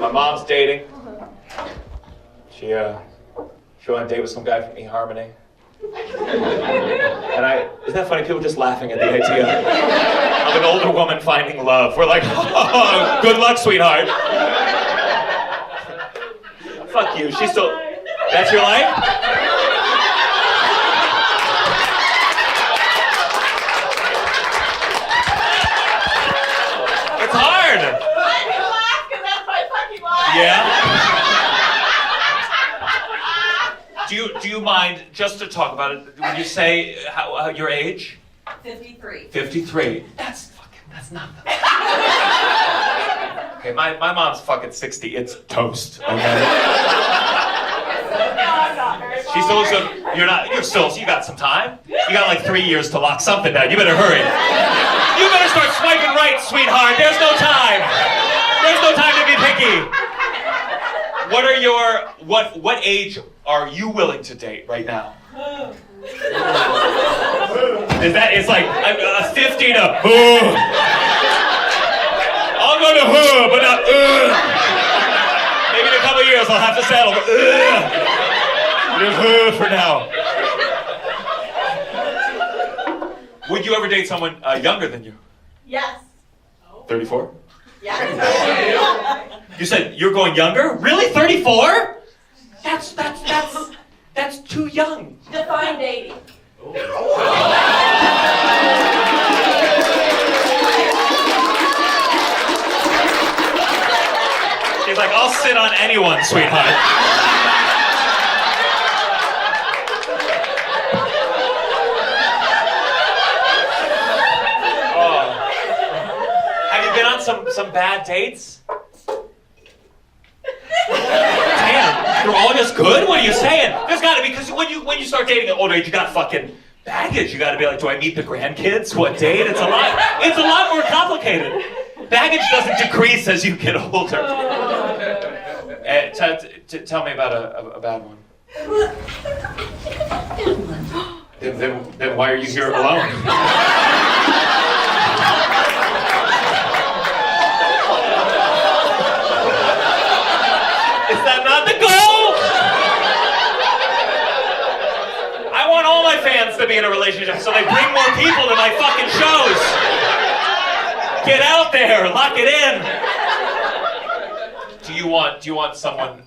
My mom's dating. She went on a date with some guy from eHarmony. And isn't that funny? People just laughing at the idea of an older woman finding love. We're like, oh, good luck, sweetheart. Fuck you. She's still. That's your life? It's hard. I didn't laugh because that's my fucking life. Yeah. Do you mind, just to talk about it, when you say your age? 53. 53. That's nothing. Okay, my mom's fucking 60. It's toast. Okay. She's also, you got some time. You got like 3 years to lock something down. You better hurry. You better start swiping right, sweetheart. There's no time. There's no time to be picky. What age are you willing to date right now? It's like a 50 to I'll go to but not Maybe in a couple years I'll have to settle, but for now. Would you ever date someone younger than you? Yes. 34? Yeah. You said you're going younger? Really? 34? That's too young. Define dating. She's like, I'll sit on anyone, sweetheart. Have you been on some bad dates? Damn, they're all just good? What are you saying? There's gotta be, because when you start dating at older age, you got fucking baggage. You gotta be like, do I meet the grandkids? What date? It's a lot more complicated. Baggage doesn't decrease as you get older. Tell me about a bad one. Then why are you here alone? Is that not the goal? I want all my fans to be in a relationship so they bring more people to my fucking shows. Get out there, lock it in. Do you want someone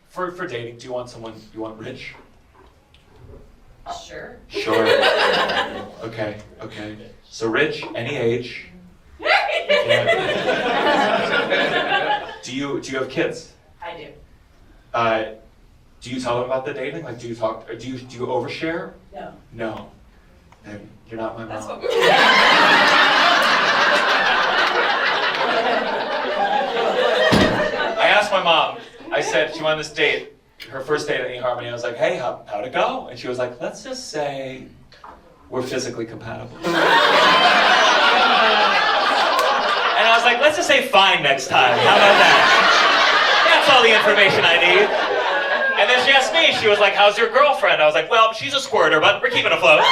for dating? Do you want someone rich? Sure. Sure. Okay. So rich, any age. Yeah. Do you have kids? I do. Do you tell them about the dating? Like, do you talk? Do you overshare? No. No. Then you're not my mom. That's what I asked my mom. I said she went on this date, her first date at eHarmony. I was like, hey, how'd it go? And she was like, let's just say we're physically compatible. And I was like, let's just say fine next time. How about that? That's all the information I need. And then she asked me, she was like, how's your girlfriend? I was like, well, she's a squirter, but we're keeping afloat.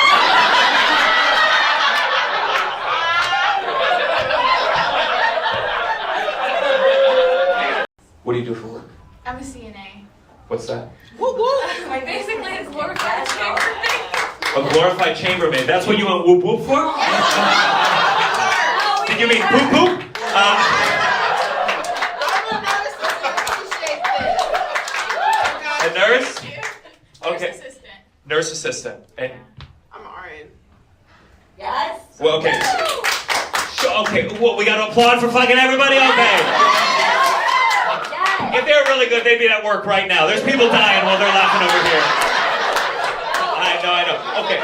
What do you do for work? I'm a CNA. What's that? Basically, it's glorified chambermaid. A glorified chambermaid. That's what you went whoop whoop for? Did you mean poop poop? A nurse? Okay. Nurse assistant. Nurse assistant. And I'm an RN. Yes. well, okay. Okay. Well, we got to applaud for fucking everybody. Okay. If they were really good, they'd be at work right now. There's people dying while they're laughing over here. I know. Okay.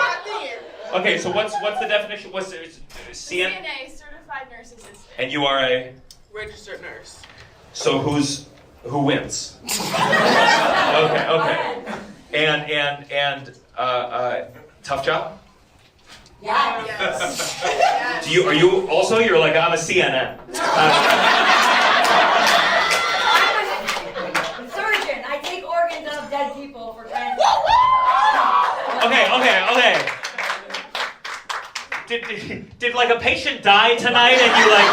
Okay. So what's the definition? What's CNA, certified nurse assistant. And you are a Registered nurse. So who wins? Okay. And tough job? Yes. Are you also, you're like, I'm a CNN. Surgeon. I take organs of dead people for transplant. Okay. Did like a patient die tonight and you like...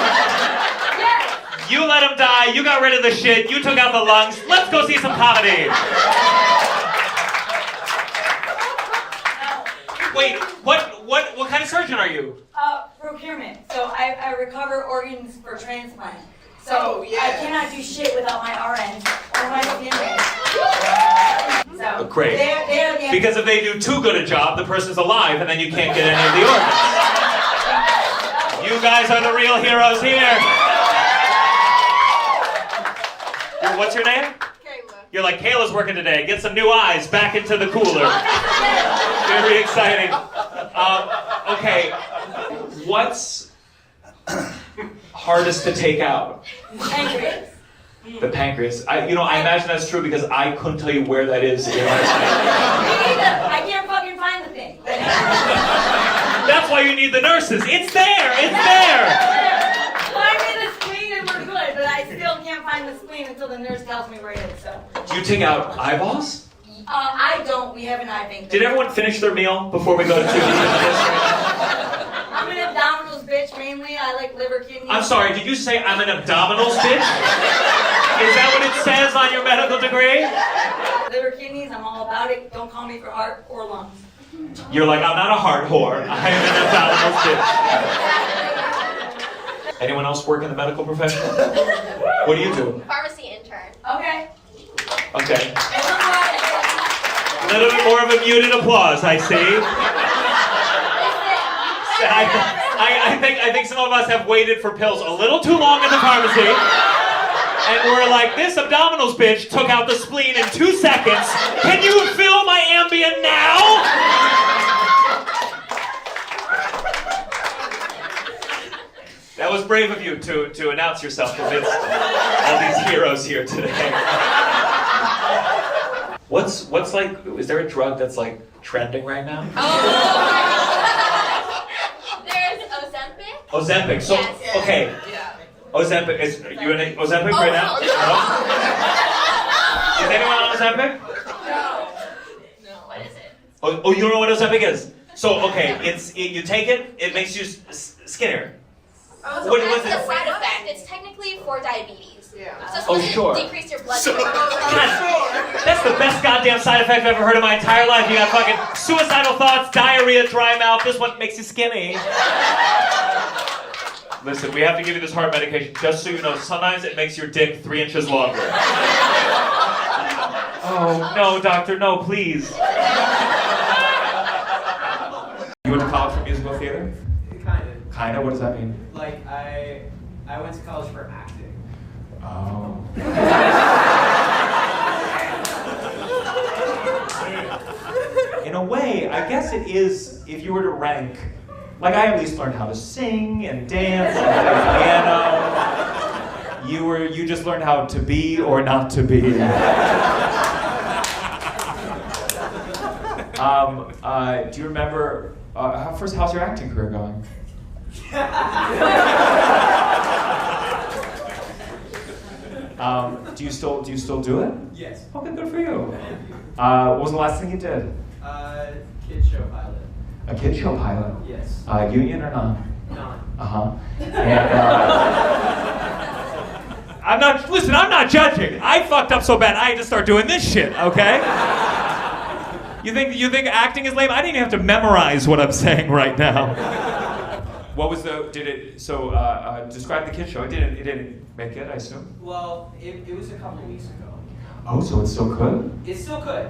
Yes. You let him die, you got rid of the shit, you took out the lungs. Let's go see some comedy. Wait, what kind of surgeon are you? Procurement. So I recover organs for transplant. So Oh, yeah. I cannot do shit without my RNs or my CNAs. So Great. they're the Because if they do too good a job, the person's alive and then you can't get any of the organs. You guys are the real heroes here. What's your name? Kayla. You're like, Kayla's working today. Get some new eyes back into the cooler. Very exciting. Okay, what's hardest to take out? pancreas. The pancreas. I imagine that's true because I couldn't tell you where that is in my body. I can't fucking find the thing. That's why you need the nurses. It's there. It's there. Find me the spleen and we're good, but I still can't find the spleen until the nurse tells me where it is. So. Do you take out eyeballs? I don't. We have an eye bank. Did everyone finish their meal before we go to this? I'm an abdominals bitch mainly. I like liver, kidneys. I'm sorry, did you say I'm an abdominals bitch? Is that what it says on your medical degree? Liver, kidneys, I'm all about it. Don't call me for heart or lungs. You're like, I'm not a heart whore. I'm an abdominals bitch. Anyone else work in the medical profession? What do you do? Pharmacy intern. Okay. Okay. A little bit more of a muted applause, I see. I think some of us have waited for pills a little too long in the pharmacy. And we're like, this abdominals bitch took out the spleen in 2 seconds. Can you fill my Ambien now? That was brave of you to announce yourself amidst all these heroes here today. What's like, is there a drug that's like trending right now? There's Ozempic. Ozempic. So, Yes. okay. Ozempic. Is you in Ozempic right now? No. Is anyone on Ozempic? No. What is it? Oh, you don't know what Ozempic is? So, okay, you take it, it makes you skinnier. What What is was the it? side effect? It's technically for diabetes. Yeah. So it's supposed sure. to decrease your blood So- sugar. God, that's the best goddamn side effect I've ever heard in my entire life. You got fucking suicidal thoughts, diarrhea, dry mouth. This one makes you skinny. Listen, we have to give you this heart medication just so you know. Sometimes it makes your dick 3 inches longer. Oh no, doctor, no, please. You went to college for musical theater? Kinda. What does that mean? Like I went to college for acting. Oh. In a way, I guess it is, if you were to rank, like I at least learned how to sing and dance and play piano. You just learned how to be or not to be. Do you remember, how's your acting career going? Do you still do it? Yes. Okay, good for you. What was the last thing you did? Kid show pilot. A kid show pilot? Yes. Union or not? Non. And I'm not judging. I fucked up so bad I had to start doing this shit, okay? You think acting is lame? I didn't even have to memorize what I'm saying right now. What was describe the kid show. It didn't make it, I assume? Well, it was a couple weeks ago. Oh, so it's still good? It's still good.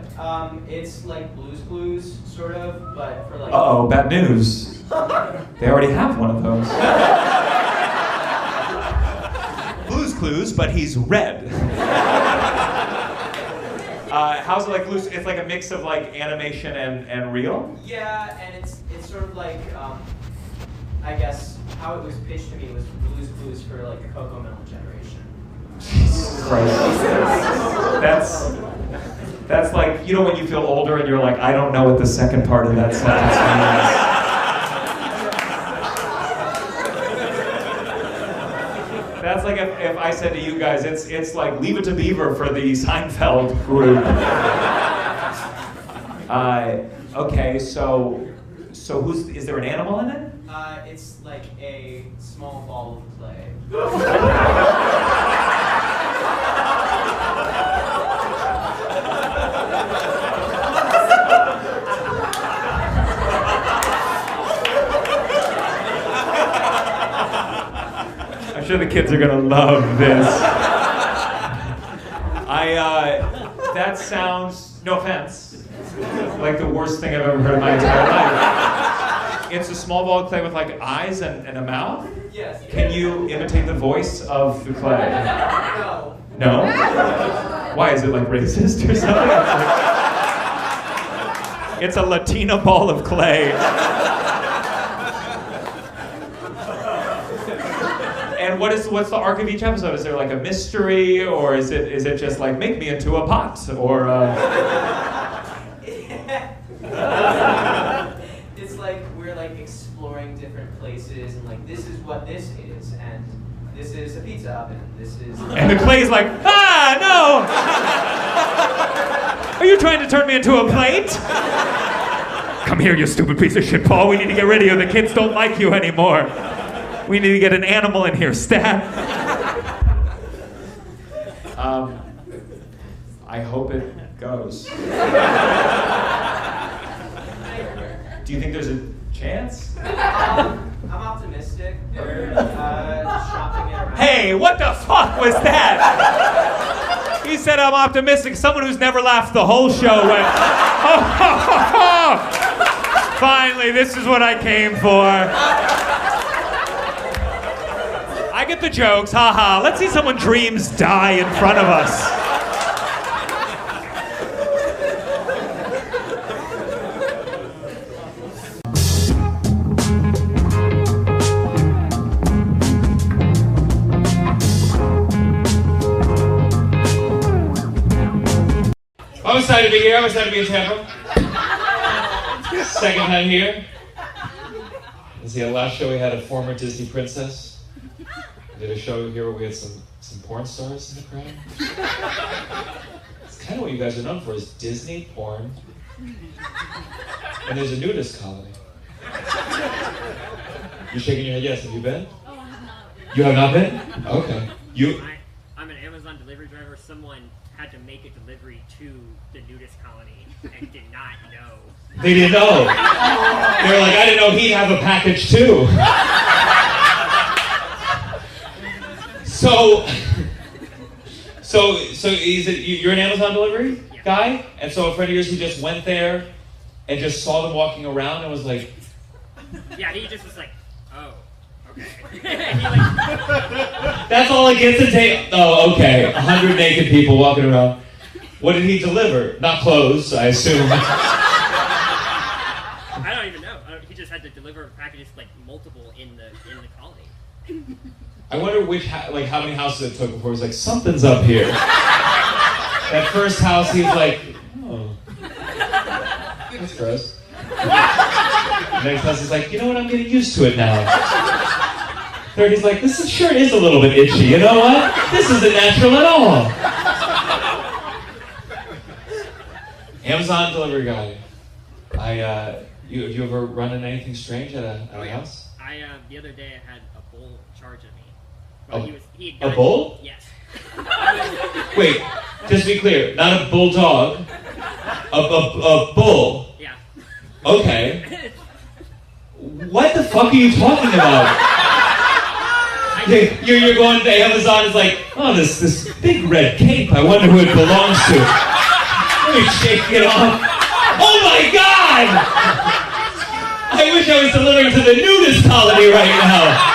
It's like Blues sort of, but for like. Uh-oh, bad news. They already have one of those. Blue's Clues, but he's red. How's it like Blue's? It's like a mix of like animation and real? Yeah, and it's sort of like I guess how it was pitched to me was Blues for like the Cocoa Melon generation. Jesus Christ. That's like, you know when you feel older and you're like, I don't know what the second part of that sentence means. That's like if I said to you guys, it's like Leave It to Beaver for the Seinfeld group. Okay, so is there an animal in it? It's like a small ball of clay. I'm sure the kids are gonna love this. That sounds, no offense, like the worst thing I've ever heard in my entire life. It's a small ball of clay with like eyes and a mouth? Yes. Can you imitate the voice of the clay? No. No? Why, is it like racist or something? It's a Latina ball of clay. And what's the arc of each episode? Is there like a mystery, or is it just like make me into a pot, or? It's like we're like exploring different places, and like this is what this is, and this is a pizza oven. This is. And the clay's like, no! Are you trying to turn me into a plate? Come here, you stupid piece of shit, Paul. We need to get rid of you. The kids don't like you anymore. We need to get an animal in here, stat. I hope it goes. Do you think there's a chance? I'm optimistic. We're shopping it around. Hey, what the fuck was that? He said I'm optimistic. Someone who's never laughed the whole show went, oh. Finally, this is what I came for. I get the jokes, haha. Let's see someone's dreams die in front of us. I'm excited to be here. I'm excited to be in Tampa. Second time here. You see, the last show we had a former Disney princess. We did a show here where we had some porn stars in the crowd. It's kind of what you guys are known for, is Disney porn. And there's a nudist colony. You're shaking your head yes. Have you been? Oh, I have not been. You have not been? Okay. I'm an Amazon delivery driver. Someone had to make a delivery to the nudist colony and did not know. They didn't know. They were like, I didn't know he'd have a package too. So you're an Amazon delivery guy? And so a friend of yours who just went there and just saw them walking around and was like... Yeah, he just was like, oh, okay. That's all it gets to take. Oh, okay. 100 naked people walking around. What did he deliver? Not clothes, I assume. I don't even know. He just had to deliver packages, like multiple in the colony. I wonder how many houses it took before he was like, something's up here. That first house, he was like, oh, that's gross. The next house, he's like, you know what? I'm getting used to it now. Third, he's like, this shirt is a little bit itchy. You know what? This isn't natural at all. Amazon delivery guy. You ever run into anything strange at a house? The other day I had a bull charge at me. A bull? Yes. Wait, just to be clear, not a bulldog, a bull. Yeah. Okay. What the fuck are you talking about? You're going to Amazon, it's like, oh, this big red cape, I wonder who it belongs to. Let me shake it off. Oh my God! I wish I was delivering to the nudist colony right now.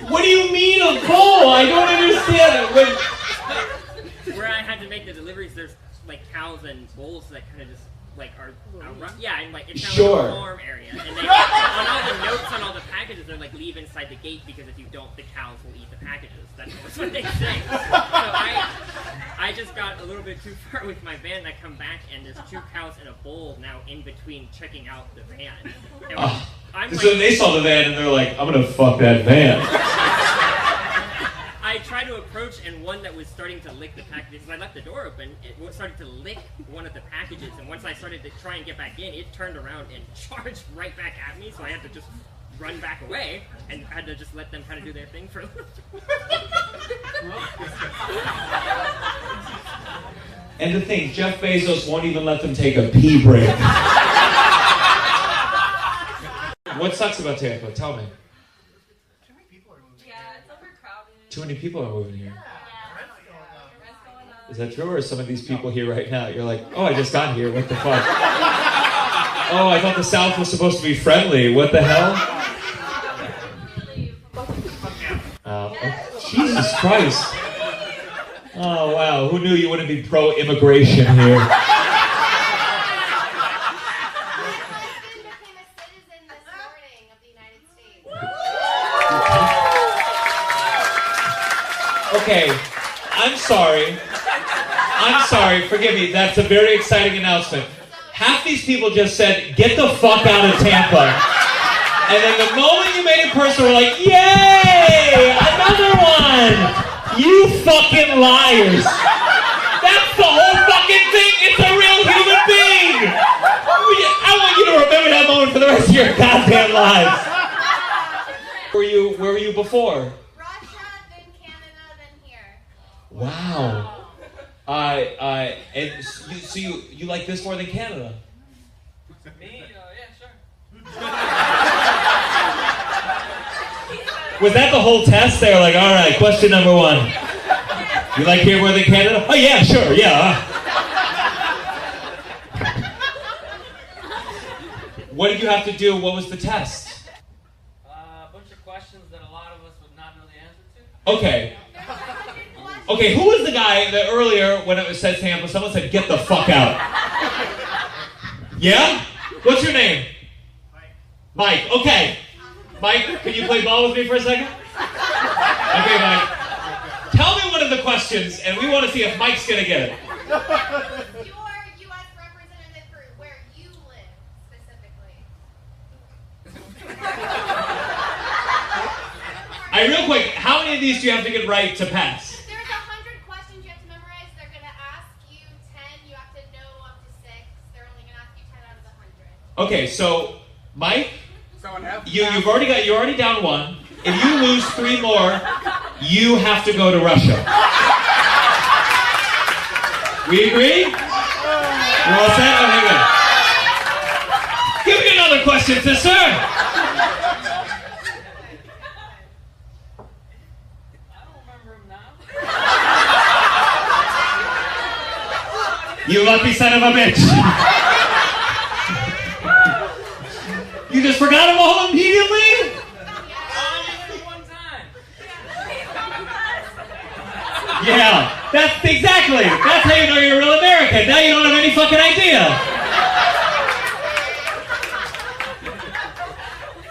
What do you mean a bull? I don't understand it. Where I had to make the deliveries, there's like cows and bulls that kind of just like are yeah, and like it's kind of like a farm area. And they, on all the notes on all the packages, they're like leave inside the gate because if you don't, the cows will eat the packages. That's what they say. So I just got a little bit too far with my van, and I come back and there's 2 cows and a bull now in between checking out the van. And so they saw the van and they're like, I'm gonna fuck that van. I try to approach, and one that was starting to lick the packages. I left the door open. It started to lick one of the packages, and once I started to try and get back in, it turned around and charged right back at me. So I had to just run back away and had to just let them kind of do their thing for a little. And the thing, Jeff Bezos won't even let them take a pee break. What sucks about Tampa? Tell me. Yeah, it's overcrowded. Too many people are moving here. Is that true, or are some of these people here right now? You're like, oh, I just got here. What the fuck? Oh, I thought the South was supposed to be friendly. What the hell? Oh, Jesus Christ. Oh, wow. Who knew you wouldn't be pro-immigration here? My husband became a citizen this morning of the United States. Okay, I'm sorry. Forgive me. That's a very exciting announcement. Half these people just said, get the fuck out of Tampa. And then the moment you made it personal, we're like, yay! Another one! You fucking liars! That's the whole fucking thing! It's a real human being! I want you to remember that moment for the rest of your goddamn lives. Where were you before? Russia, then Canada, then here. Wow. And so you like this more than Canada? Me? Yeah, sure. Was that the whole test? They were like, all right, question number 1. You like here more than Canada? Oh yeah, sure, yeah. What did you have to do? What was the test? A bunch of questions that a lot of us would not know the answer to. Okay. Okay, who was the guy that earlier, when it was said Tampa, someone said, get the fuck out? Yeah? What's your name? Mike. Okay. Mike, can you play ball with me for a second? Okay, Mike. Tell me one of the questions, and we want to see if Mike's going to get it. Your U.S. representative for where you live, specifically. Real quick, how many of these do you have to get right to pass? There's 100 questions you have to memorize. They're going to ask you 10. You have to know up to 6. They're only going to ask you 10 out of the 100. Okay, so Mike, you're already down 1. If you lose 3 more, you have to go to Russia. We agree? We're all set? Okay, good. Give me another question, sister. I don't remember him now. You lucky son of a bitch. You just forgot them all immediately? One time. Yeah, that's exactly. That's how you know you're a real American. Now you don't have any fucking idea.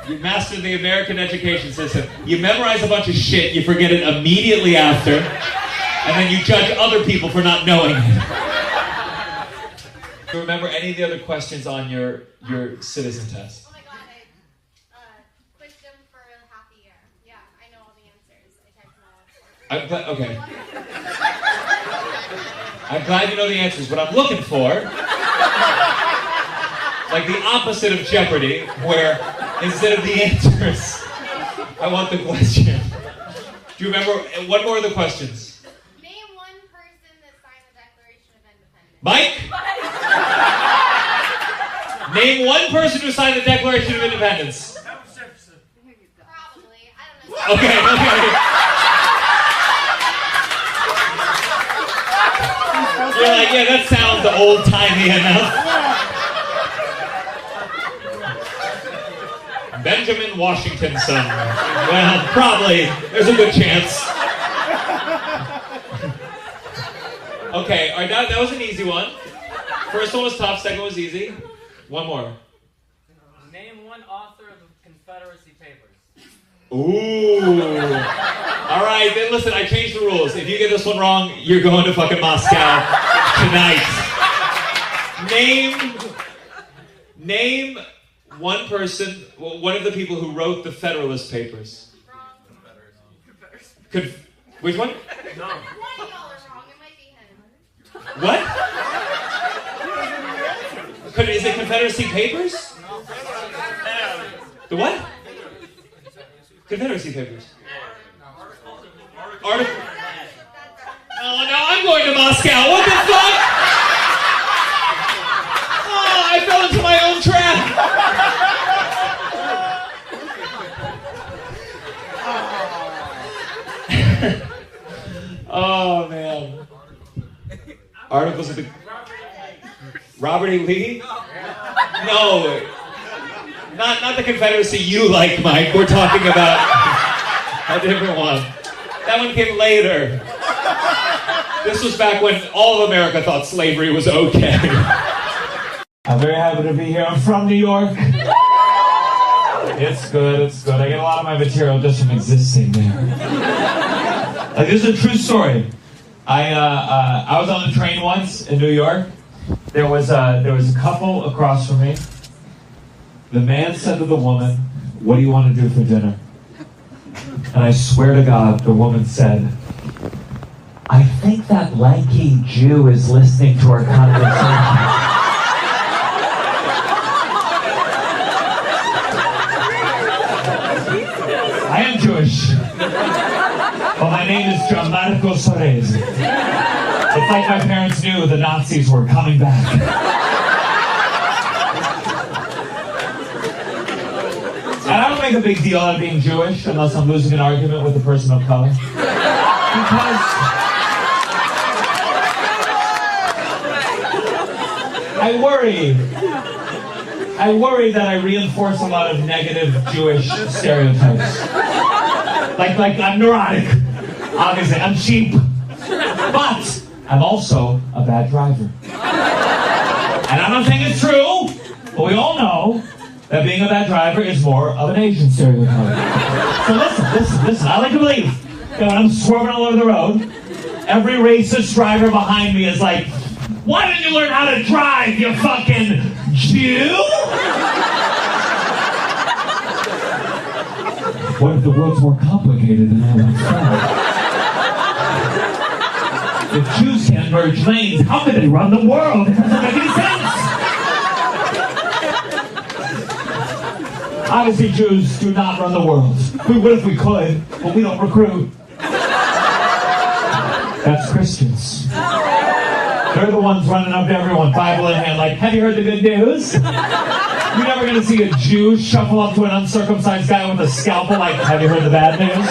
You mastered the American education system. You memorize a bunch of shit, you forget it immediately after, and then you judge other people for not knowing it. Do you remember any of the other questions on your citizen test? Oh my god, I quizzed them for half a year. Yeah, I know all the answers. I typed them all up. Okay. I'm glad you know the answers. What I'm looking for, like the opposite of Jeopardy, where instead of the answers, I want the question. Do you remember one more of the questions? Name one person that signed the Declaration of Independence. Mike? Name one person who signed the Declaration of Independence. Probably. I don't know. Okay. You're like, yeah, that sounds old-timey enough. Benjamin Washington's son. Well, probably. There's a good chance. Okay, all right, that was an easy one. First one was tough, second was easy. One more. Name one author of the Confederacy Papers. Ooh. All right, then listen, I changed the rules. If you get this one wrong, you're going to fucking Moscow tonight. Name one person, one of the people who wrote the Federalist Papers. Wrong. Which one? One Is it Confederacy Papers? The what? Confederacy Papers. Article. Oh no, I'm going to Moscow. What the fuck? Oh, I fell into my own trap. Oh man. Articles of the Robert E. Lee? No. Not the Confederacy you like, Mike. We're talking about a different one. That one came later. This was back when all of America thought slavery was okay. I'm very happy to be here. I'm from New York. It's good, it's good. I get a lot of my material just from existing there. Like, this is a true story. I was on the train once in New York. There was a couple across from me. The man said to the woman, "What do you want to do for dinner?" And I swear to God, the woman said, "I think that lanky Jew is listening to our conversation." I am Jewish. Well, my name is Gianmarco Soresi. It's like my parents knew the Nazis were coming back. And I don't make a big deal out of being Jewish unless I'm losing an argument with a person of color. Because I worry that I reinforce a lot of negative Jewish stereotypes. Like I'm neurotic. Obviously, I'm cheap. But I'm also a bad driver. And I'm not saying it's true, but we all know that being a bad driver is more of an Asian stereotype. So listen. I like to believe that when I'm swerving all over the road, every racist driver behind me is like, "Why didn't you learn how to drive, you fucking Jew?" What if the world's more complicated than I once thought? If Jews can't merge lanes, how can they run the world? It doesn't make any sense. Obviously, Jews do not run the world. We would if we could, but we don't recruit. That's Christians. They're the ones running up to everyone, Bible in hand, like, "Have you heard the good news?" You're never going to see a Jew shuffle up to an uncircumcised guy with a scalpel like, "Have you heard the bad news?"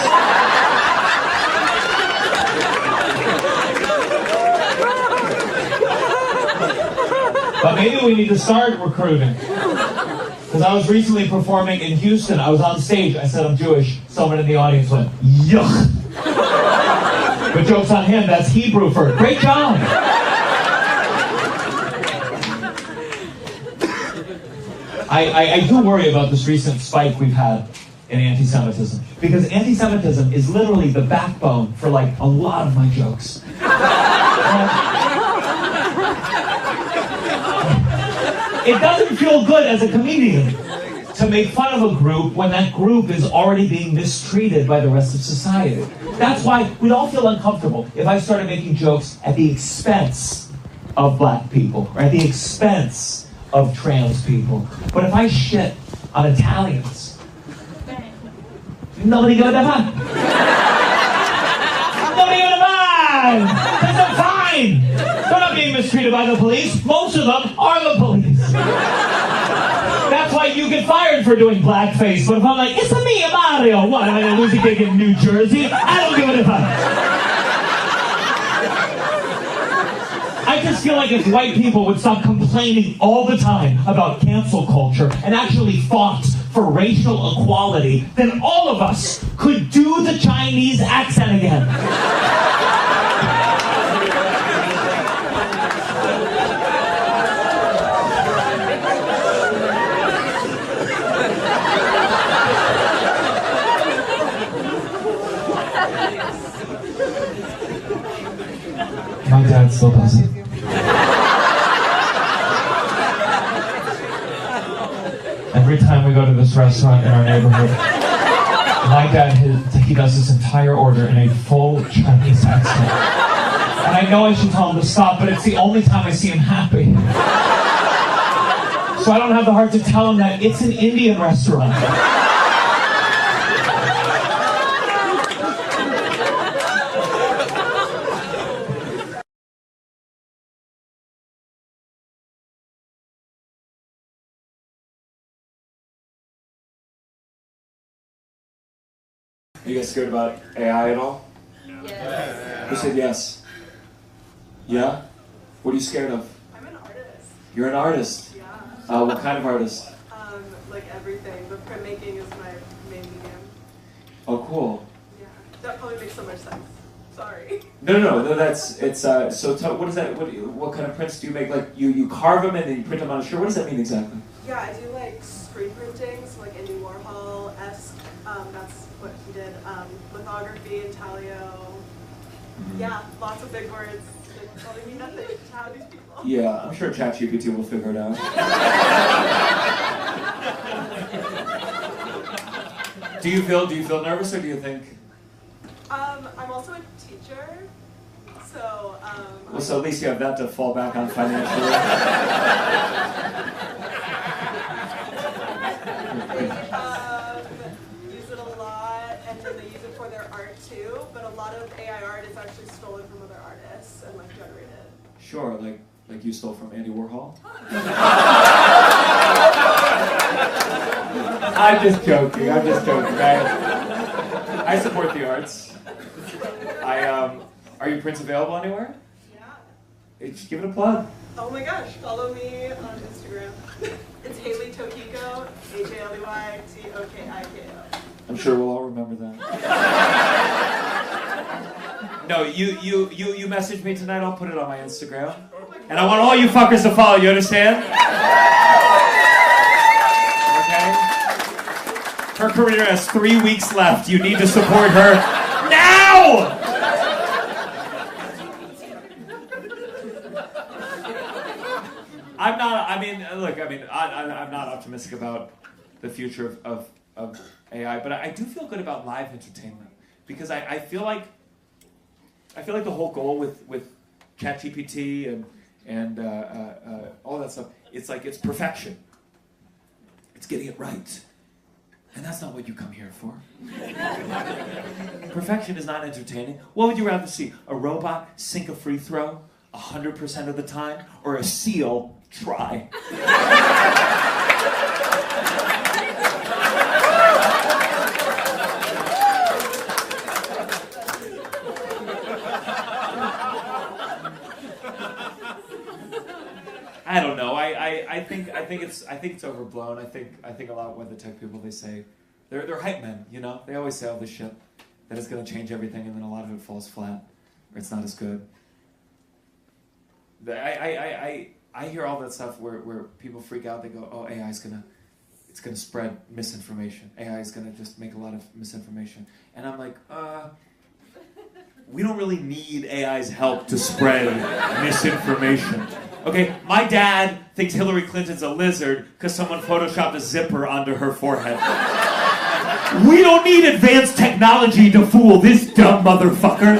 But maybe we need to start recruiting. Because I was recently performing in Houston. I was on stage. I said, "I'm Jewish." Someone in the audience went, "Yuck." But joke's on him. That's Hebrew for great job. I do worry about this recent spike we've had in anti-Semitism. Because anti-Semitism is literally the backbone for, like, a lot of my jokes. It doesn't feel good as a comedian to make fun of a group when that group is already being mistreated by the rest of society. That's why we'd all feel uncomfortable if I started making jokes at the expense of black people, or at the expense of trans people. But if I shit on Italians, nobody goes to mind. Nobody goes to mind! Because they're fine! They're not being mistreated by the police. Most of them are the police. That's why you get fired for doing blackface. But if I'm like, "It's a me, Mario," what, am I going to lose a gig in New Jersey? I don't give a fuck. I just feel like if white people would stop complaining all the time about cancel culture and actually fought for racial equality, then all of us could do the Chinese accent again. My dad still does it. Every time we go to this restaurant in our neighborhood, my dad, he does this entire order in a full Chinese accent. And I know I should tell him to stop, but it's the only time I see him happy. So I don't have the heart to tell him that it's an Indian restaurant. Are you guys scared about AI at all? Yes. Who said yes? Yeah? What are you scared of? I'm an artist. You're an artist. Yeah. What kind of artist? Like everything, but printmaking is my main medium. Oh, cool. Yeah. That probably makes so much sense. Sorry. No, what is that, what kind of prints do you make? Like, you carve them and then you print them on a shirt? What does that mean exactly? Yeah, I do like screen printing, so like Andy Warhol-esque. That's what he did. Lithography, intaglio. Yeah, lots of big words that probably mean nothing to how these people. Yeah, I'm sure ChatGPT will figure it out. Do you feel nervous, or do you think? I'm also a teacher, so. Well, so at least you have that to fall back on financially. They use it a lot, and then they use it for their art too. But a lot of AI art is actually stolen from other artists and like generated. Sure, like you stole from Andy Warhol. I'm just joking. I support the arts. Are your prints available anywhere? Yeah. Just give it a plug. Oh my gosh, follow me on Instagram. It's Haley Tokiko, HALEYTOKIKO. I'm sure we'll all remember that. No, you message me tonight, I'll put it on my Instagram. And I want all you fuckers to follow, you understand? Okay? Her career has 3 weeks left. You need to support her now! I'm not optimistic about the future of AI, but I do feel good about live entertainment because I feel like the whole goal with ChatGPT and all that stuff, it's perfection. It's getting it right. And that's not what you come here for. Perfection is not entertaining. What would you rather see? A robot sink a free throw 100% of the time, or a seal try? I don't know. I think it's overblown. I think a lot of weather tech people, they say they're hype men. You know, they always say all this shit that it's going to change everything, and then a lot of it falls flat, or it's not as good. I hear all that stuff where people freak out. They go, "Oh, it's gonna spread misinformation. AI is gonna just make a lot of misinformation." And I'm like, we don't really need AI's help to spread misinformation. Okay, my dad thinks Hillary Clinton's a lizard because someone photoshopped a zipper onto her forehead. We don't need advanced technology to fool this dumb motherfucker.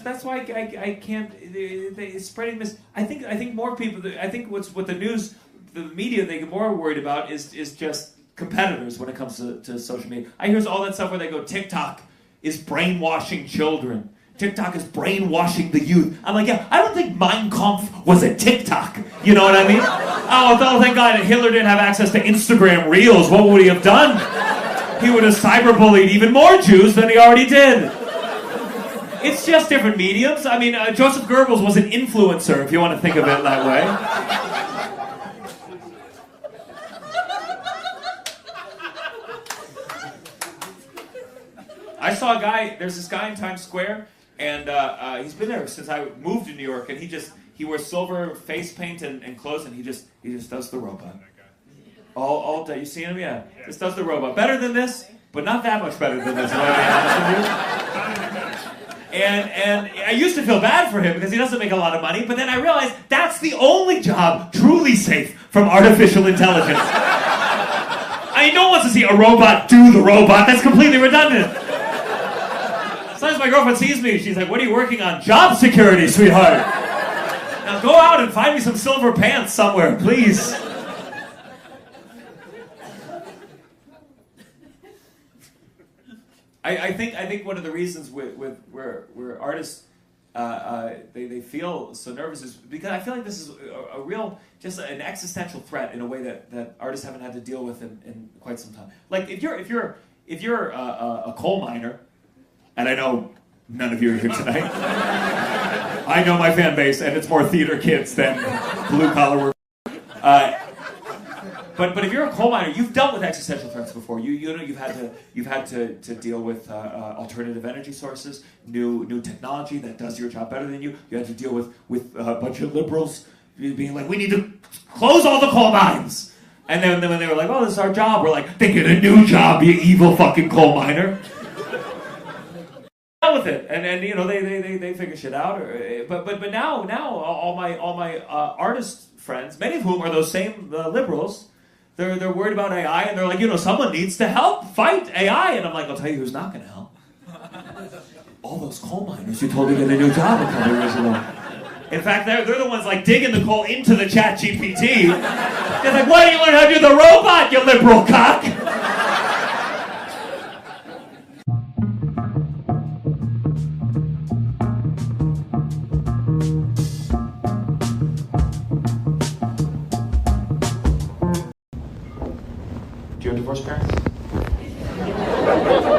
That's why I can't. It's spreading this. I think more people. I think what the news, the media, they get more worried about is just competitors when it comes to social media. I hear all that stuff where they go, TikTok is brainwashing children. TikTok is brainwashing the youth. I'm like, yeah, I don't think Mein Kampf was a TikTok. You know what I mean? Oh, thank God Hitler didn't have access to Instagram Reels. What would he have done? He would have cyberbullied even more Jews than he already did. It's just different mediums. I mean, Joseph Goebbels was an influencer, if you want to think of it that way. I saw a guy, there's this guy in Times Square, and he's been there since I moved to New York, and he wears silver face paint and clothes, and he just does the robot. All day. You seen him? Yeah. Just does the robot. Better than this, but not that much better than this, if I'm being honest with you. And I used to feel bad for him because he doesn't make a lot of money, but then I realized that's the only job truly safe from artificial intelligence. I mean, no one wants to see a robot do the robot. That's completely redundant. Sometimes my girlfriend sees me, she's like, what are you working on? Job security, sweetheart. Now go out and find me some silver pants somewhere, please. I think one of the reasons where artists they feel so nervous is because I feel like this is a real, just an existential threat in a way that artists haven't had to deal with in quite some time. Like if you're a coal miner, and I know none of you are here tonight. I know my fan base, and it's more theater kids than blue collar work. But if you're a coal miner, you've dealt with existential threats before. You know you've had to deal with alternative energy sources, new technology that does your job better than you. You had to deal with a bunch of liberals being like, we need to close all the coal mines. And then when they were like, oh, this is our job, we're like, they get a new job, you evil fucking coal miner. With it, and you know they figure shit out. But now all my artist friends, many of whom are those same liberals, they're worried about AI, and they're like, you know, someone needs to help fight AI, and I'm like, I'll tell you who's not going to help. All those coal miners who told me to get a new job a couple years ago. In fact, they're the ones like digging the coal into the chat GPT. They're like, why don't you learn how to do the robot, you liberal cock? Do you have divorced parents?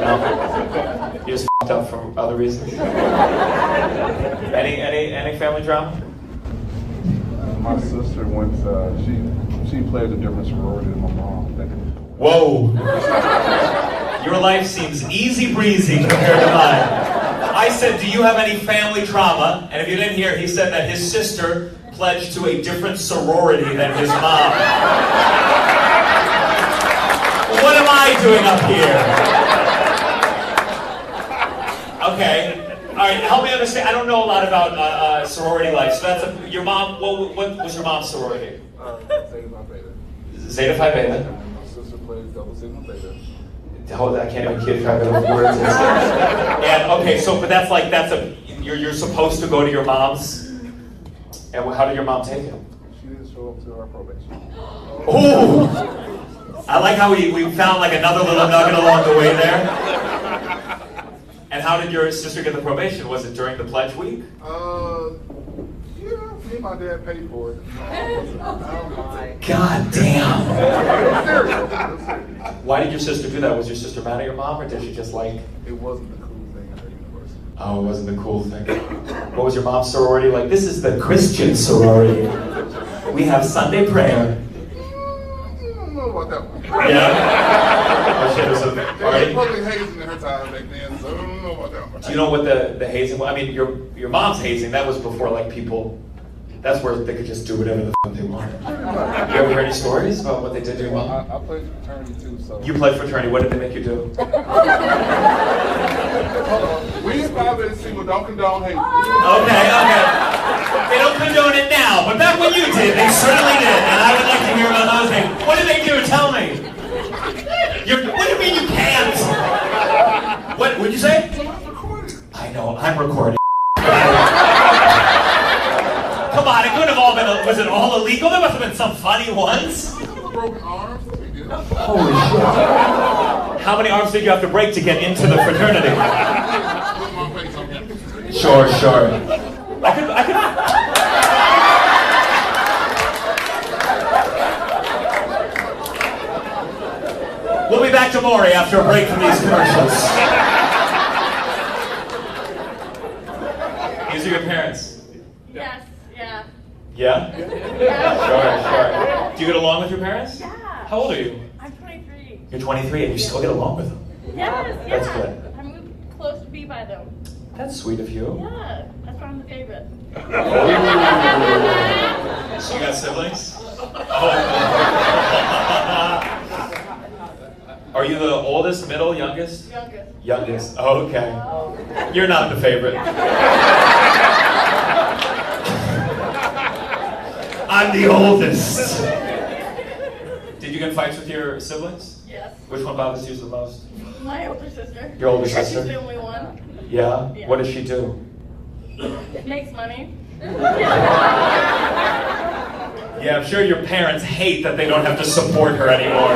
No. You just f***ed up for other reasons? Any family drama? My sister went, she played a different sorority than my mom. Whoa. Your life seems easy breezy compared to mine. I said, do you have any family trauma? And if you didn't hear, he said that his sister pledged to a different sorority than his mom. What am I doing up here? Okay. All right, help me understand. I don't know a lot about sorority life. So that's your mom. What was your mom's sorority? Zeta Phi Beta. Zeta Phi Beta. And my sister plays Double Sigma Beta. Oh, I can't even keep track of those words. And okay, so but you're supposed to go to your mom's. And how did your mom take it? She didn't show up to our probation. Oh! I like how we found like another little nugget along the way there. And how did your sister get the probation? Was it during the pledge week? Yeah, me and my dad paid for it. God damn. It was serious. Why did your sister do that? Was your sister mad at your mom, or did she just like... It wasn't the cool thing at her university. Oh, it wasn't the cool thing. What was your mom's sorority like? This is the Christian sorority. We have Sunday prayer. I don't know about that one. Yeah? Oh shit, it was a There was public hazing in her time back then, so I don't know about that one. Do you know what the hazing was? I mean, your mom's hazing, that was before like people... That's where they could just do whatever the f*** they wanted. You ever heard any stories about what they did to your mom? I played fraternity too, so... You played fraternity. What did they make you do? We in Phi Beta Sigma don't condone hate. Okay. They don't condone it now, but back when you did, they certainly did. And I would like to hear about those things. What did they do? Tell me. What do you mean you can't? What would you say? I know, I'm recording. Come on, it couldn't have all been, was it all illegal? There must have been some funny ones. Broken arms. Holy shit. How many arms did you have to break to get into the fraternity? Sure. I could. We'll be back to Maury after a break from these commercials. These are your parents? Yes, yeah. Yeah? Yeah. Sure. Do you get along with your parents? Yeah. How old are you? I'm 23. You're 23 and you still get along with them. Yes, yeah. That's good. I moved close to be by them. That's sweet of you. Yeah, that's why I'm the favorite. So you got siblings? Are you the oldest, middle, youngest? Youngest. Youngest. Oh, okay. You're not the favorite. I'm the oldest. Did you get in fights with your siblings? Yes. Which one bothers you the most? My older sister. Your older sister? She's the only one. Yeah? What does she do? It makes money. Yeah, I'm sure your parents hate that they don't have to support her anymore.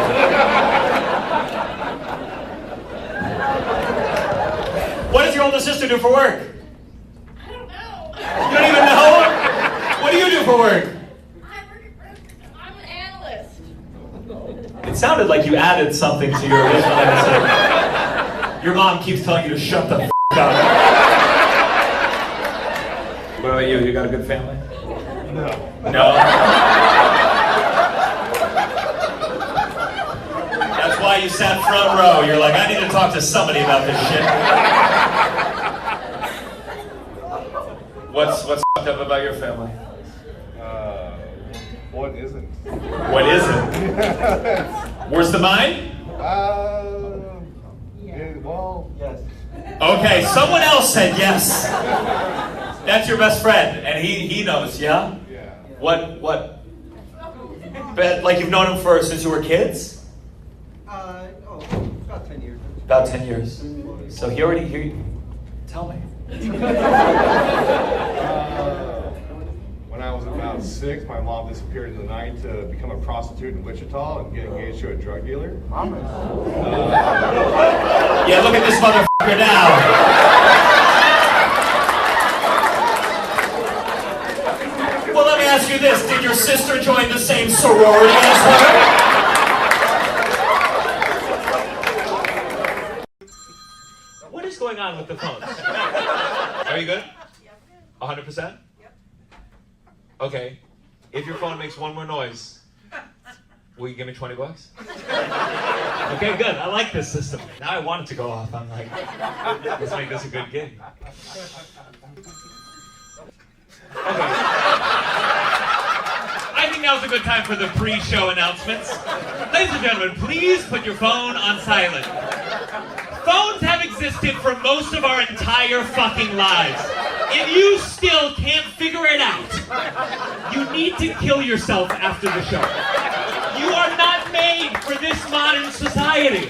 What does your older sister do for work? I don't know. You don't even know? What do you do for work? I'm an analyst. It sounded like you added something to your original answer. Your mom keeps telling you to shut the f*** up. What about you? You got a good family? No. No? That's why you sat front row. You're like, I need to talk to somebody about this shit. What's fucked up about your family? What isn't? What isn't? Worse than mine? Well, yes. Okay, someone else said yes. That's your best friend, and he knows, yeah? Yeah. What? But, like you've known him since you were kids? About 10 years. About 10 years. So he already, tell me. When I was about 6, my mom disappeared in the night to become a prostitute in Wichita and get engaged to a drug dealer. Yeah, look at this motherfucker now. Well, let me ask you this. Did your sister join the same sorority as her? What is going on with the phones? Are you good? 100%? Okay, if your phone makes one more noise, will you give me $20? Okay, good. I like this system. Now I want it to go off. I'm like, let's make this a good gig. Okay. I think now's a good time for the pre-show announcements. Ladies and gentlemen, please put your phone on silent. Phones have existed for most of our entire fucking lives. If you still can't figure it out, you need to kill yourself after the show. You are not made for this modern society.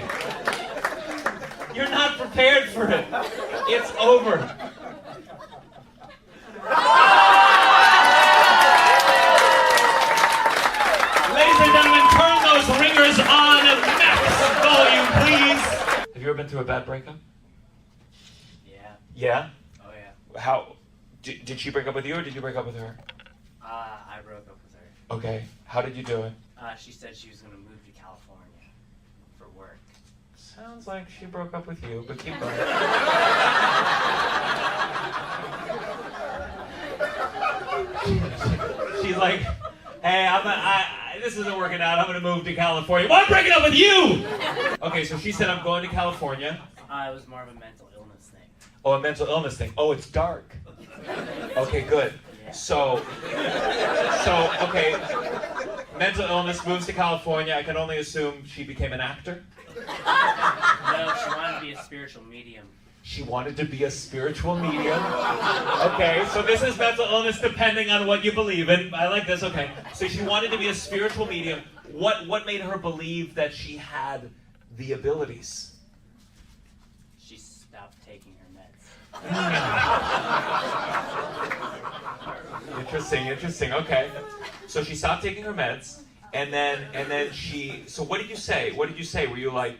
You're not prepared for it. It's over. Ladies and gentlemen, turn those ringers on max volume, please. Have you ever been through a bad breakup? Yeah. Yeah? Oh yeah. How? Did she break up with you or did you break up with her? I broke up with her. Okay. How did you do it? She said she was gonna move to California for work. Sounds like she broke up with you, but keep going. She's like, hey, this isn't working out. I'm gonna move to California. Well, I'm breaking up with you! Okay, so she said, I'm going to California. It was more of a mental illness thing. Oh, a mental illness thing. Oh, it's dark. Okay, good. Yeah. So, okay. Mental illness, moves to California. I can only assume she became an actor. No, she wanted to be a spiritual medium. She wanted to be a spiritual medium. Okay, so this is mental illness depending on what you believe in. I like this, okay. So she wanted to be a spiritual medium. What made her believe that she had the abilities? She stopped taking her meds. Interesting, okay. So she stopped taking her meds, and then she, so what did you say? Were you like,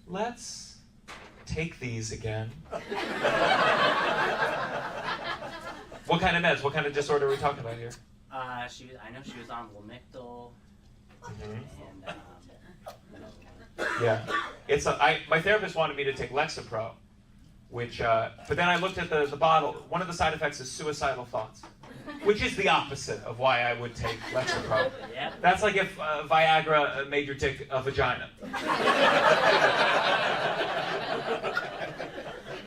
let's take these again? What kind of meds? What kind of disorder are we talking about here? I know she was on Lamictal, and Yeah. My therapist wanted me to take Lexapro, which, but then I looked at the bottle. One of the side effects is suicidal thoughts, which is the opposite of why I would take Lexapro. Yeah. That's like if Viagra made your dick a vagina.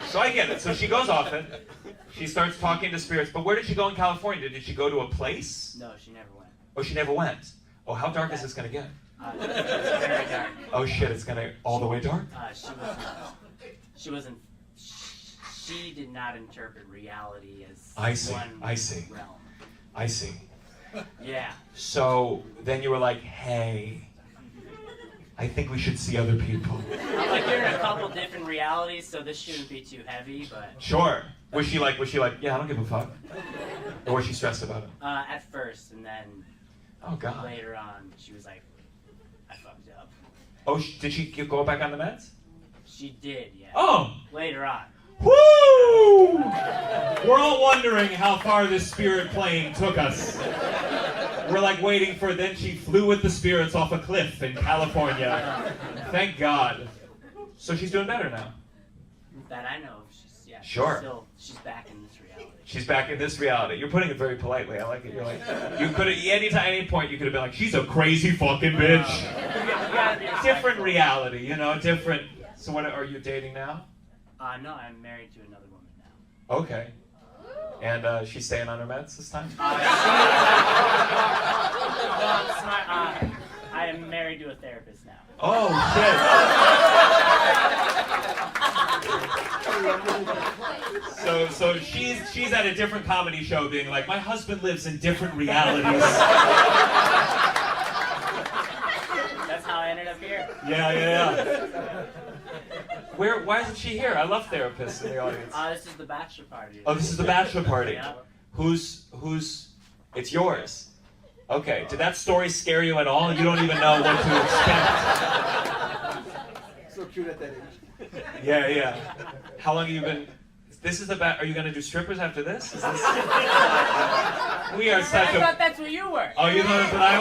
So I get it. So she goes off it. She starts talking to spirits. But where did she go in California? Did she go to a place? no, she never went. Oh, she never went. Oh, how dark is this gonna get? It was very dark. Oh shit, it's gonna all the way dark? She did not interpret reality as I see. one I see. realm. I see. Yeah. So then you were like, hey, I think we should see other people. I like You're in a couple different realities, so this shouldn't be too heavy, but... Sure. Was she like, yeah, I don't give a fuck? Or was she stressed about it? At first, and then Oh, God. later on, she was like, I fucked up. Oh, did she go back on the meds? She did, yeah. Oh! Later on. Woo! We're all wondering how far this spirit plane took us. We're like waiting for, then she flew with the spirits off a cliff in California. Thank God. So she's doing better now. That I know. She's, yeah, Sure. She's back in this reality. She's back in this reality. You're putting it very politely. I like it. You're like, you could have, any point you could have been like, she's a crazy fucking bitch. Different reality, you know, different. So what, are you dating now? No, I'm married to another woman now. Okay. And she's staying on her meds this time? I am married to a therapist now. Oh, shit. So she's at a different comedy show being like, my husband lives in different realities. That's how I ended up here. Yeah. Why isn't she here? I love therapists in the audience. This is the bachelor party. Oh, this is the bachelor party. Yeah. Who's, it's yours. Okay, did that story scare you at all? You don't even know what to expect. So cute at that age. Yeah. How long have you been, this is are you gonna do strippers after this? Is this... We are such I thought that's what you were. Oh, you thought that's what I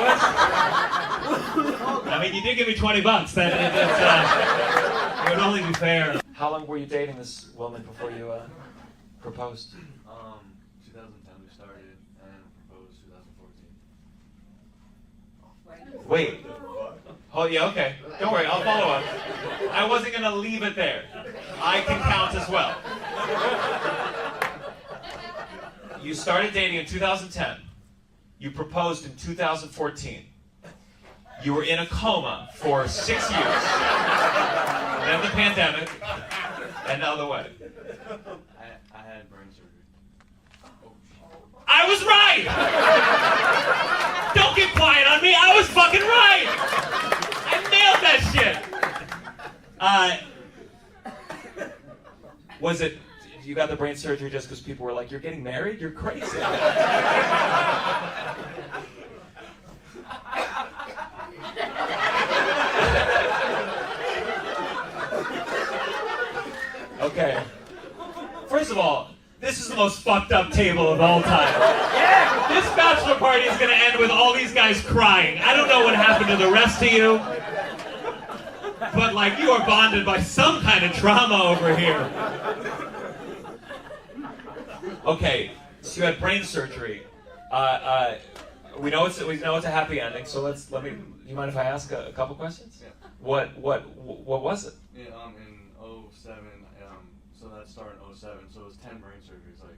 was? I mean, you did give me $20. It would only be fair. How long were you dating this woman before you proposed? 2010 we started and proposed 2014. Wait. Oh, yeah, okay. Don't worry, I'll follow up. I wasn't gonna leave it there. I can count as well. You started dating in 2010. You proposed in 2014. You were in a coma for 6 years. Then the pandemic, and now the wedding. I had brain surgery. I was right! Don't get quiet on me, I was fucking right! I nailed that shit! Was it, you got the brain surgery just because people were like, you're getting married? You're crazy. Okay. First of all, this is the most fucked up table of all time. This bachelor party is gonna end with all these guys crying. I don't know what happened to the rest of you, but like you are bonded by some kind of trauma over here. Okay, so you had brain surgery. We know it's a happy ending. So you mind if I ask a couple questions? Yeah. What was it? Yeah, in 07, so that started in 07, so it was 10 brain surgeries, like,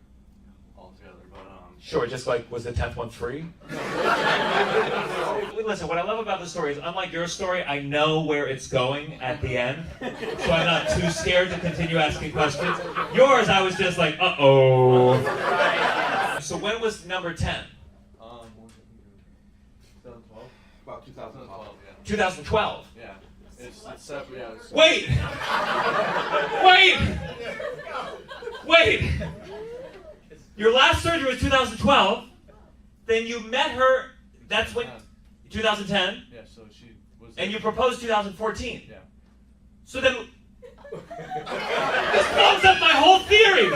all together, but, Sure, just like, was the 10th one free? Listen, what I love about this story is, unlike your story, I know where it's going at the end, so I'm not too scared to continue asking questions. Yours, I was just like, uh-oh. So when was number 10? 2012? About 2012. 2012? Yeah. It's separate, yeah. Wait! Your last surgery was 2012, then you met her, that's when, 2010? Yeah, so she was... And you proposed 2014? Yeah. So then, this blows up my whole theory!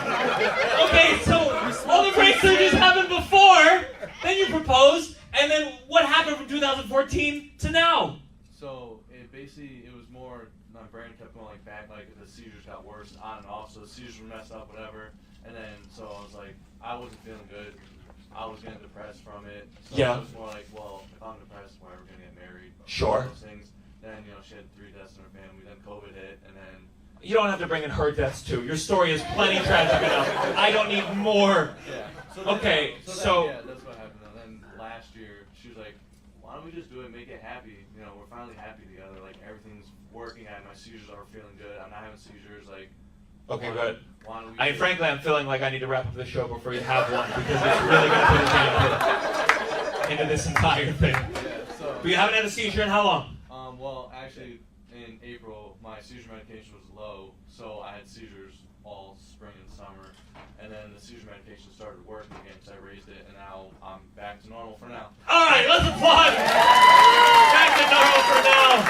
Okay, so all the brain surgeries happened before, then you proposed, and then what happened from 2014 to now? So it was more, my brain kept going like back, like the seizures got worse on and off, so the seizures were messed up, whatever. And then, so I was like, I wasn't feeling good. I was getting depressed from it. So Yeah. it was more like, well, if I'm depressed, why are we gonna get married? Sure. Those things. Then, she had 3 deaths in her family, then COVID hit, and then... You don't have to bring in her deaths too. Your story is plenty tragic enough. I don't need more. Yeah. Okay, yeah, that's what happened. And then last year, she was like, why don't we just do it, make it happy? We're finally happy together. Like, everything's working out. My seizures are feeling good. I'm not having seizures. Like, Okay, good. why don't we Frankly, I'm feeling like I need to wrap up the show before you have one, because it's really going to put a damper into this entire thing. Yeah, so... But you haven't had a seizure in how long? Well, actually, in April, my seizure medication was low, so I had seizures all spring and summer. And then the seizure medication started working again, so I raised it, and now I'm back to normal for now. All right, let's applaud. Back to normal for now.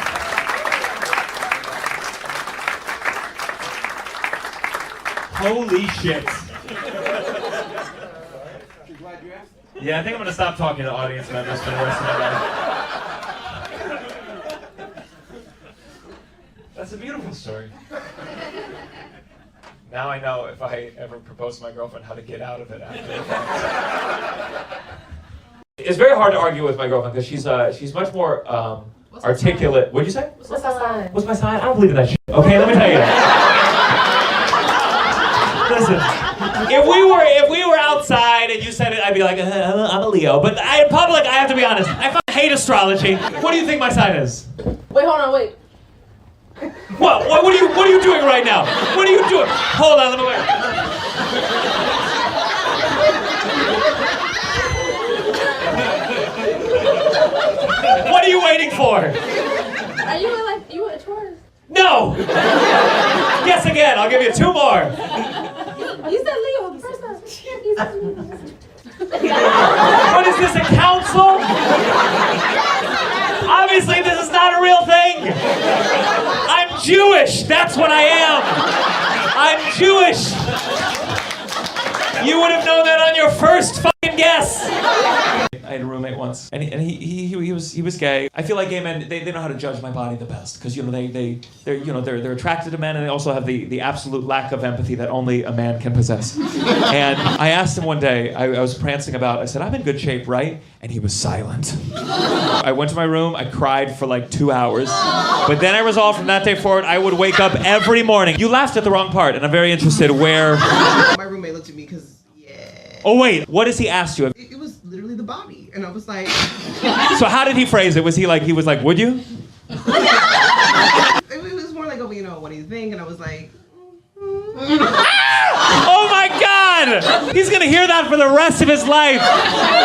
Holy shit. Yeah, I think I'm going to stop talking to audience members for the rest of my life. That's a beautiful story. Now I know if I ever propose to my girlfriend how to get out of it after the fact. It's very hard to argue with my girlfriend because she's much more articulate. What'd you say? What's my sign? What's my sign? I don't believe in that shit. Okay, let me tell you. Listen, if we were outside and you said it, I'd be like, I'm a Leo. But in public, I have to be honest. I fucking hate astrology. What do you think my sign is? Wait, hold on, wait. What are you doing right now? What are you doing? Hold on, let me wait. What are you waiting for? Are you a Taurus? No! Yes again, I'll give you 2 more. You said Leo the first time. What is this, a council? Obviously this is not a real thing. I'm Jewish, that's what I am. I'm Jewish. You would have known that on your first fucking guess. I had a roommate once, and he was gay. I feel like gay men they know how to judge my body the best because they're attracted to men and they also have the absolute lack of empathy that only a man can possess. And I asked him one day, I was prancing about. I said, "I'm in good shape, right?" And he was silent. I went to my room. I cried for like 2 hours, but then I resolved from that day forward I would wake up every morning. You laughed at the wrong part, and I'm very interested where. My roommate looked at me because. Oh wait, what has he asked you? It was literally the Bobby, and I was like. So how did he phrase it? Was he like, would you? It was more like, oh, what do you think? And I was like. Oh my God! He's gonna hear that for the rest of his life.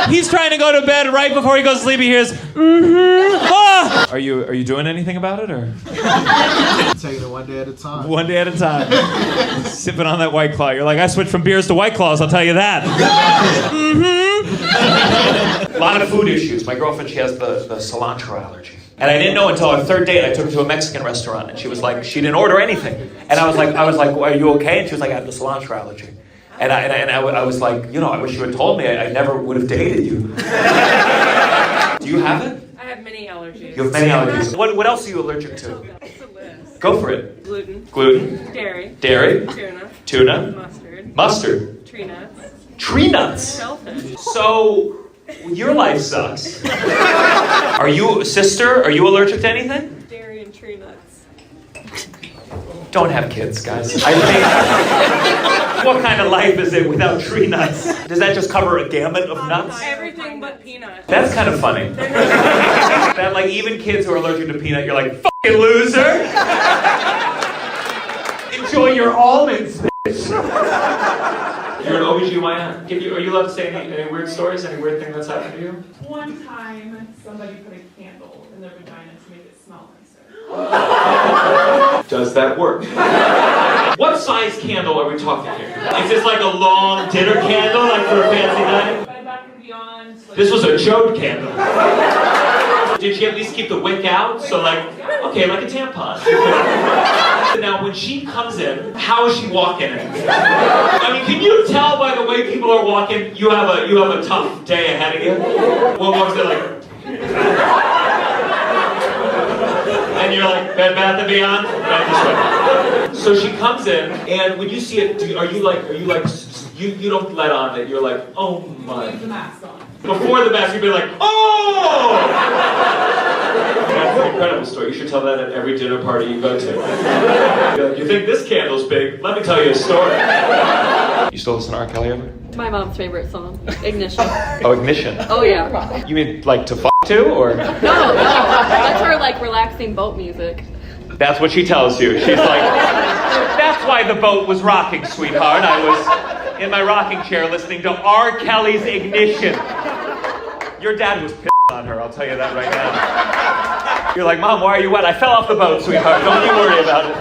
He's trying to go to bed right before he goes to sleep. He hears, ah! Are you doing anything about it or? Taking it one day at a time. One day at a time. Sipping on that White Claw. You're like, I switched from beers to White Claws. I'll tell you that. A lot of food issues. My girlfriend, she has the cilantro allergy. And I didn't know until our 3rd date. I took her to a Mexican restaurant, and she was like, she didn't order anything. And I was like, well, are you okay? And she was like, I have the cilantro allergy. And I was like, I wish you had told me. I never would have dated you. Do you have it? I have many allergies. You have many allergies. What else are you allergic to? It's a list. Go for it. Gluten. Dairy. Tuna. Mustard. Tree nuts. Tree nuts? Shellfish. So, your life sucks. Are you, sister, are you allergic to anything? Dairy and tree nuts. Don't have kids, guys. I think, what kind of life is it without tree nuts? Does that just cover a gamut of nuts? Everything but peanut. That's kind of funny. That like even kids who are allergic to peanut, you're like, fucking loser! Enjoy your almonds, bitch! You're an OBGYN. Are you allowed to say any weird stories, any weird thing that's happened to you? One time, somebody put a candle in their vagina to make it smell nicer. Does that work? What size candle are we talking here? Is this like a long dinner candle, like for a fancy night? Bed Bath & Beyond. This was a chode candle. Did she at least keep the wick out? So like, okay, like a tampon. Now, when she comes in, how is she walking in? I mean, can you tell by the way people are walking, you have a tough day ahead of you? One walks in like... And you're like, Bed Bath & Beyond? Right this way. So she comes in, and when you see it, you don't let on that you're like, oh my. Leave the mask on. Before the mask, you'd be like, oh! That's an incredible story. You should tell that at every dinner party you go to. You think this candle's big? Let me tell you a story. You still listen to R. Kelly ever? My mom's favorite song, Ignition. Oh, Ignition. Oh yeah. You mean like to f*** to, or? No. That's her like relaxing boat music. That's what she tells you. She's like, that's why the boat was rocking, sweetheart. I was in my rocking chair listening to R. Kelly's Ignition. Your dad was pissed on her, I'll tell you that right now. You're like, Mom, why are you wet? I fell off the boat, sweetheart. Don't you worry about it.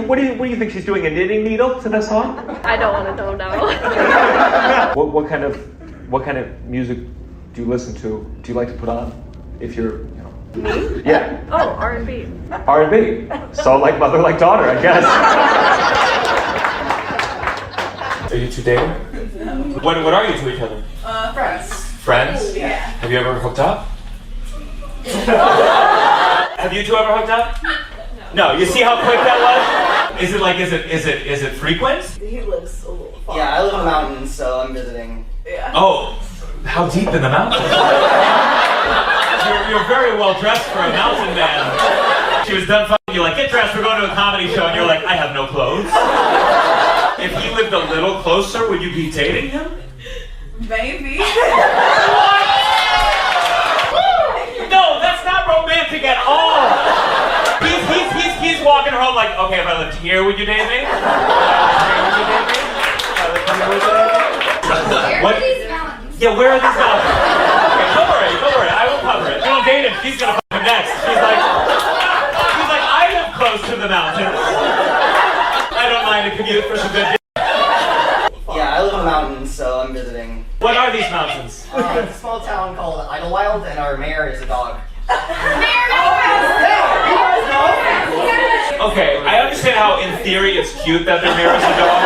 What do you think she's doing? A knitting needle to this song? I don't want to know now. What kind of music do you listen to? Do you like to put on if you're, Me? Yeah. Oh, R&B. R&B. So like mother, like daughter, I guess. Are you two dating? What are you to each other? Friends. Friends? Yeah. Have you ever hooked up? Have you two ever hooked up? No. You see how quick that was? Is it frequent? He lives a little far. Yeah, I live in the mountains, so I'm visiting. Yeah. Oh, how deep in the mountains? You're very well dressed for a mountain man. She was done fucking you, like, get dressed, we're going to a comedy show, and you're like, I have no clothes. If he lived a little closer, would you be dating him? Maybe. What? No, that's not romantic at all. He's walking her home like, okay, if I lived here, would you date me? What? Yeah, where are these mountains? Okay, don't worry, I will cover it. You don't date him, she's gonna fuck him next. She's like, I live close to the mountains. I don't mind a commute for some good. Yeah, I live in the mountains, so I'm visiting. What are these mountains? It's a small town called Idlewild, and our mayor is a dog. Okay, I understand how in theory it's cute that their mayor is a dog.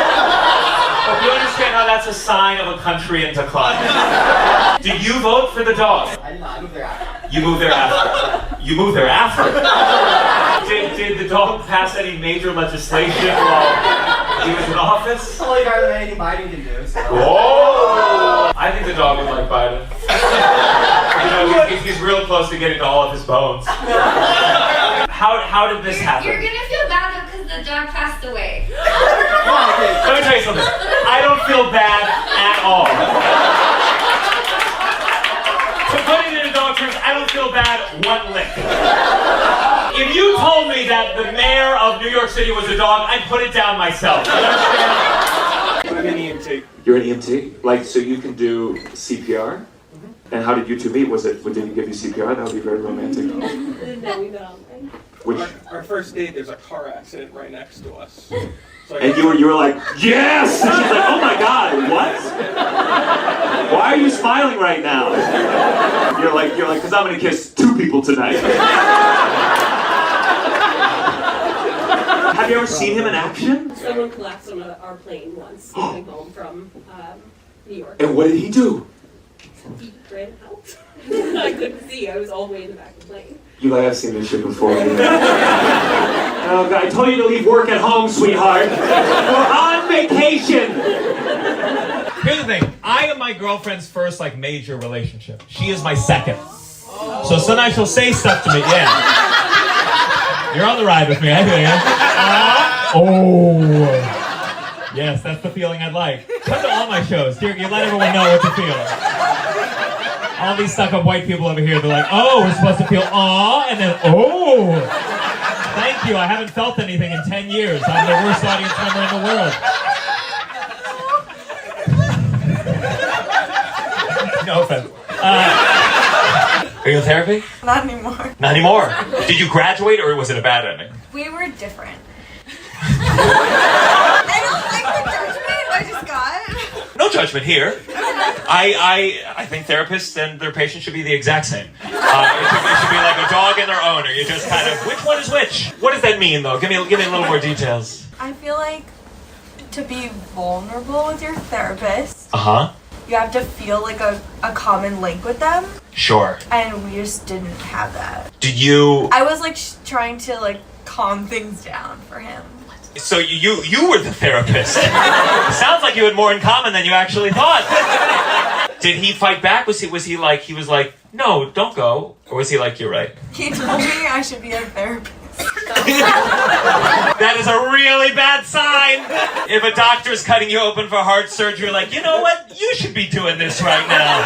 But do you understand how that's a sign of a country in decline? Did you vote for the dog? I did not. I moved there after. You moved there after. You moved there after. Did the dog pass any major legislation while he was in office? Totally better than anything Biden can do. So. Whoa! I think the dog would like Biden. He's real close to getting to all of his bones. How did this happen? You're gonna feel bad though because the dog passed away. Let me tell you something. I don't feel bad at all. To put it in dog terms, I don't feel bad one lick. If you told me that the mayor of New York City was a dog, I'd put it down myself. You understand? I'm an EMT. You're an EMT? Like, so you can do CPR? And how did you two meet? Did he give you CPR? That would be very romantic. No, we met online. Our first date, there's a car accident right next to us. So And you were like, yes! And she's like, oh my God, what? Why are you smiling right now? You're like, because I'm gonna kiss 2 people tonight. Have you ever seen him in action? Someone collapsed on our plane once coming home from New York. And what did he do? He ran out. I couldn't see. I was all the way in the back of the plane. You like, I've seen this shit before. Oh God, I told you to leave work at home, sweetheart. We're on vacation. Here's the thing. I am my girlfriend's first, major relationship. She is my second. So sometimes she'll say stuff to me. Yeah. You're on the ride with me, I hear you. Yes, that's the feeling I'd like. Come to all my shows. You let everyone know what to feel. All these stuck-up white people over here, they're like, oh, we're supposed to feel aw, and then, oh. Thank you, I haven't felt anything in 10 years. I'm the worst audience member in the world. No offense. Are you in therapy? Not anymore. Not anymore. Did you graduate, or was it a bad ending? We were different. I don't like the judgment I just got. No judgment here. I think therapists and their patients should be the exact same. It should be like a dog and their owner. You just kind of, which one is which? What does that mean, though? Give me a little more details. I feel like to be vulnerable with your therapist, Uh-huh. you have to feel like a common link with them. Sure. And we just didn't have that. Did you... I was trying to calm things down for him. So you were the therapist. Sounds like you had more in common than you actually thought. Did he fight back? Was he like, no, don't go? Or was he like, you're right? He told me I should be a therapist. That is a really bad sign. If a doctor's cutting you open for heart surgery, like, you know what? You should be doing this right now.